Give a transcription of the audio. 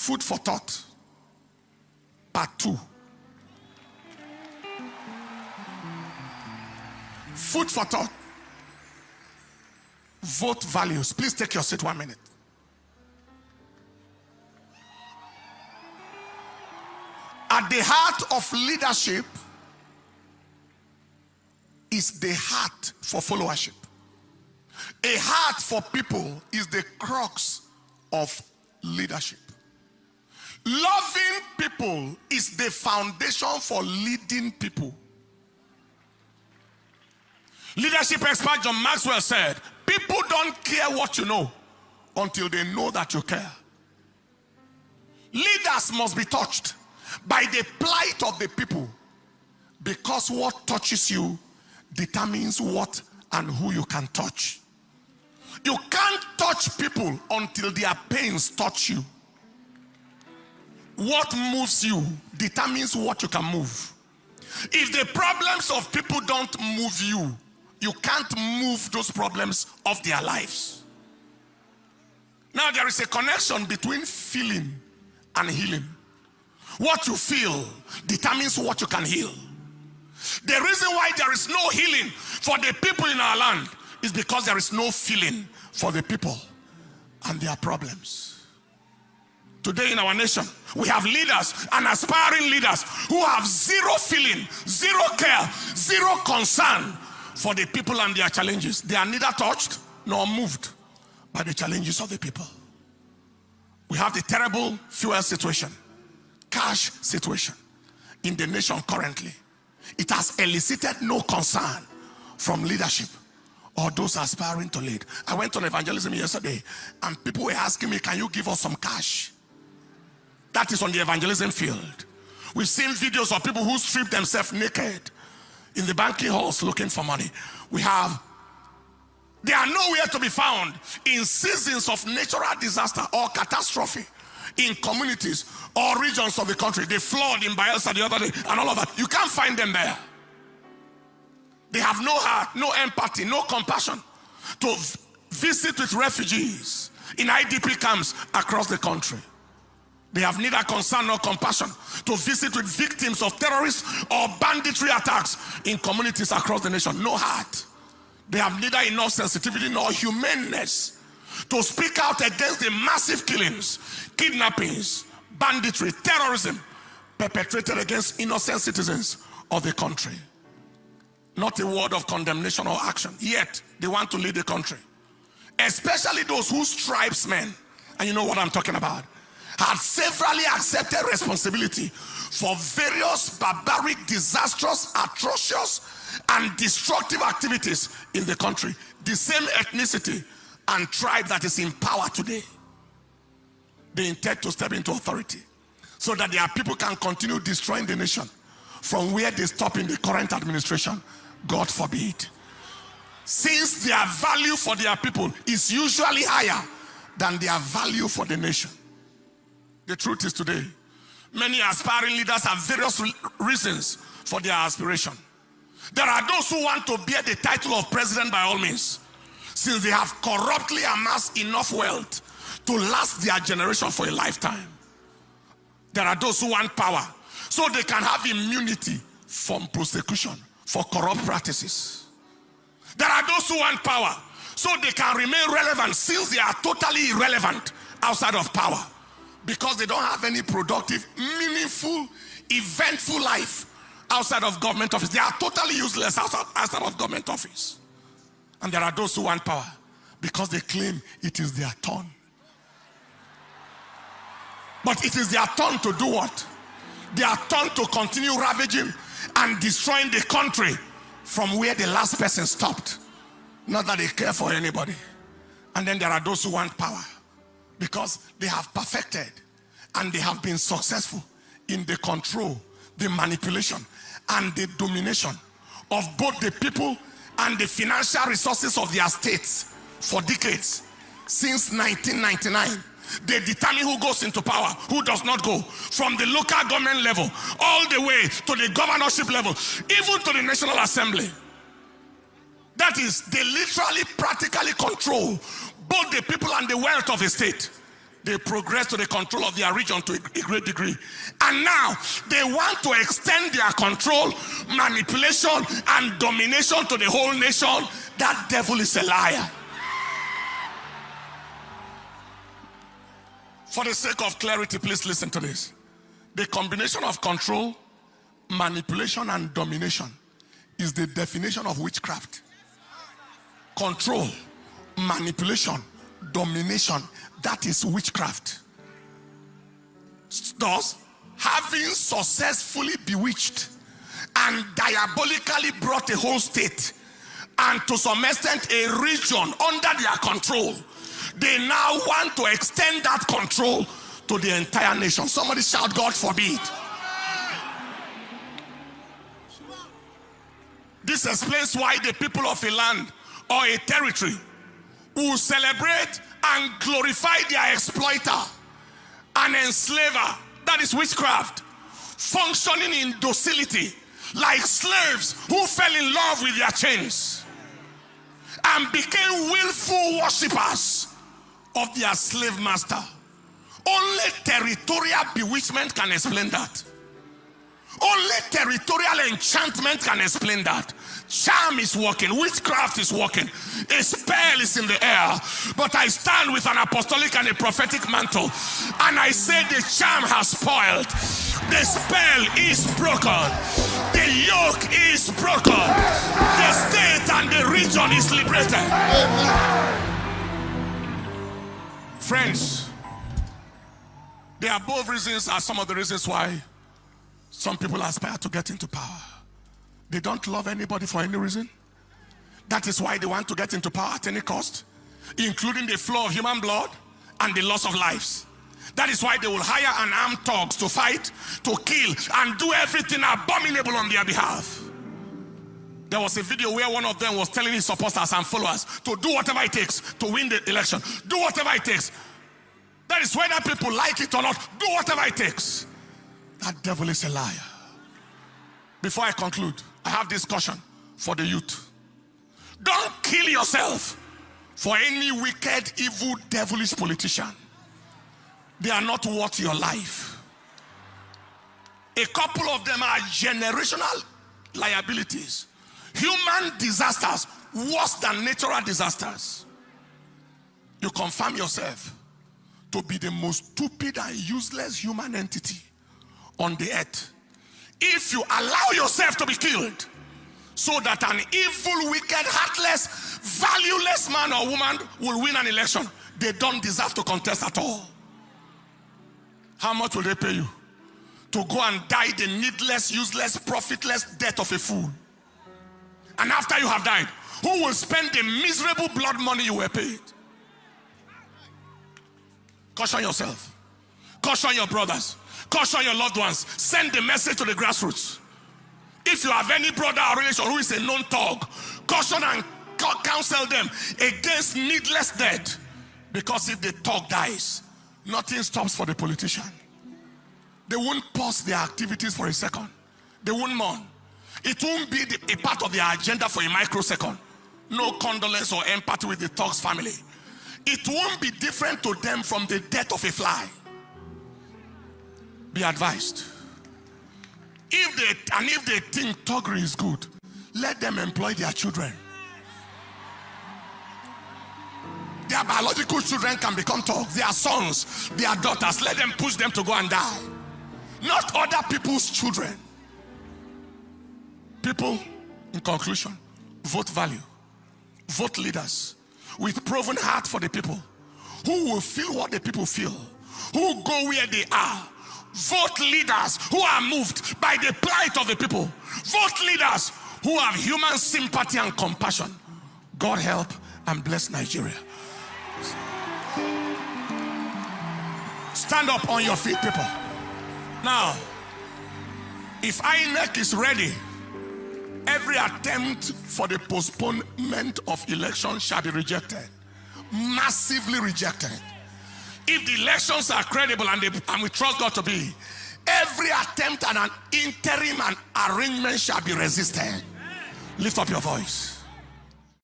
Food for thought. Part 2. Food for thought. Vote values. Please take your seat 1 minute. At the heart of leadership is the heart for followership. A heart for people is the crux of leadership. Loving people is the foundation for leading people. Leadership expert John Maxwell said, people don't care what you know until they know that you care. Leaders must be touched by the plight of the people, because what touches you determines what and who you can touch. You can't touch people until their pains touch you. What moves you determines what you can move. If the problems of people don't move you, you can't move those problems of their lives. Now there is a connection between feeling and healing. What you feel determines what you can heal. The reason why there is no healing for the people in our land is because there is no feeling for the people and their problems. Today in our nation, we have leaders and aspiring leaders who have zero feeling, zero care, zero concern for the people and their challenges. They are neither touched nor moved by the challenges of the people. We have the terrible fuel situation, cash situation in the nation currently. It has elicited no concern from leadership or those aspiring to lead. I went on evangelism yesterday and people were asking me, can you give us some cash? That is on the evangelism field. We've seen videos of people who strip themselves naked in the banking halls looking for money. They are nowhere to be found in seasons of natural disaster or catastrophe in communities or regions of the country. They flood in Bayelsa the other day and all of that. You can't find them there. They have no heart, no empathy, no compassion to visit with refugees in IDP camps across the country. They have neither concern nor compassion to visit with victims of terrorist or banditry attacks in communities across the nation. No heart. They have neither enough sensitivity nor humaneness to speak out against the massive killings, kidnappings, banditry, terrorism perpetrated against innocent citizens of the country. Not a word of condemnation or action. Yet they want to lead the country. Especially those whose tribesmen, and you know what I'm talking about, had severally accepted responsibility for various barbaric, disastrous, atrocious, and destructive activities in the country. The same ethnicity and tribe that is in power today. They intend to step into authority so that their people can continue destroying the nation from where they stop in the current administration. God forbid. Since their value for their people is usually higher than their value for the nation. The truth is today, many aspiring leaders have various reasons for their aspiration. There are those who want to bear the title of president by all means, since they have corruptly amassed enough wealth to last their generation for a lifetime. There are those who want power so they can have immunity from prosecution for corrupt practices. There are those who want power so they can remain relevant since they are totally irrelevant outside of power, because they don't have any productive, meaningful, eventful life outside of government office. They are totally useless outside of government office. And there are those who want power because they claim it is their turn. But it is their turn to do what? Their turn to continue ravaging and destroying the country from where the last person stopped. Not that they care for anybody. And then there are those who want power because they have perfected and they have been successful in the control, the manipulation, and the domination of both the people and the financial resources of their states for decades. Since 1999, they determine who goes into power, who does not go, from the local government level all the way to the governorship level, even to the National Assembly. That is, they literally practically control both the people and the wealth of a state. They progressed to the control of their region to a great degree. And now they want to extend their control, manipulation, and domination to the whole nation. That devil is a liar. For the sake of clarity, please listen to this. The combination of control, manipulation, and domination is the definition of witchcraft. Control, manipulation, domination, that is witchcraft. Thus, having successfully bewitched and diabolically brought a whole state and to some extent a region under their control, they now want to extend that control to the entire nation. Somebody shout, God forbid. This explains why the people of a land or a territory will celebrate and glorify their exploiter and enslaver, that is witchcraft, functioning in docility like slaves who fell in love with their chains and became willful worshippers of their slave master. Only territorial bewitchment can explain that. Only territorial enchantment can explain that. Charm is working, witchcraft is working, a spell is in the air. But I stand with an apostolic and a prophetic mantle, and I say the charm has spoiled, the spell is broken, the yoke is broken, the state and the region is liberated. Friends, the above reasons are some of the reasons why some people aspire to get into power. They don't love anybody for any reason. That is why they want to get into power at any cost, including the flow of human blood and the loss of lives. That is why they will hire and arm thugs to fight, to kill, and do everything abominable on their behalf. There was a video where one of them was telling his supporters and followers to do whatever it takes to win the election. Do whatever it takes. That is whether people like it or not. Do whatever it takes. That devil is a liar. Before I conclude, I have this caution for the youth. Don't kill yourself for any wicked, evil, devilish politician. They are not worth your life. A couple of them are generational liabilities. Human disasters worse than natural disasters. You confirm yourself to be the most stupid and useless human entity on the earth if you allow yourself to be killed so that an evil, wicked, heartless, valueless man or woman will win an election. They don't deserve to contest at all. How much will they pay you to go and die the needless, useless, profitless death of a fool? And after you have died, who will spend the miserable blood money you were paid? Caution yourself. Caution your brothers. Caution your loved ones. Send the message to the grassroots. If you have any brother or relation who is a known thug, caution and counsel them against needless death. Because if the thug dies, nothing stops for the politician. They won't pause their activities for a second. They won't mourn. It won't be a part of their agenda for a microsecond. No condolence or empathy with the thug's family. It won't be different to them from the death of a fly. Be advised. If they think thuggery is good, let them employ their children. Their biological children can become thugs. Their sons, their daughters, let them push them to go and die. Not other people's children. People, in conclusion, vote value. Vote leaders with proven heart for the people, who will feel what the people feel, who go where they are. Vote leaders who are moved by the plight of the people. Vote leaders who have human sympathy and compassion. God help and bless Nigeria. Stand up on your feet, people. Now, if INEC is ready, every attempt for the postponement of election shall be rejected. Massively rejected. If the elections are credible and we trust God to be, every attempt at an interim and arrangement shall be resisted. Lift up your voice.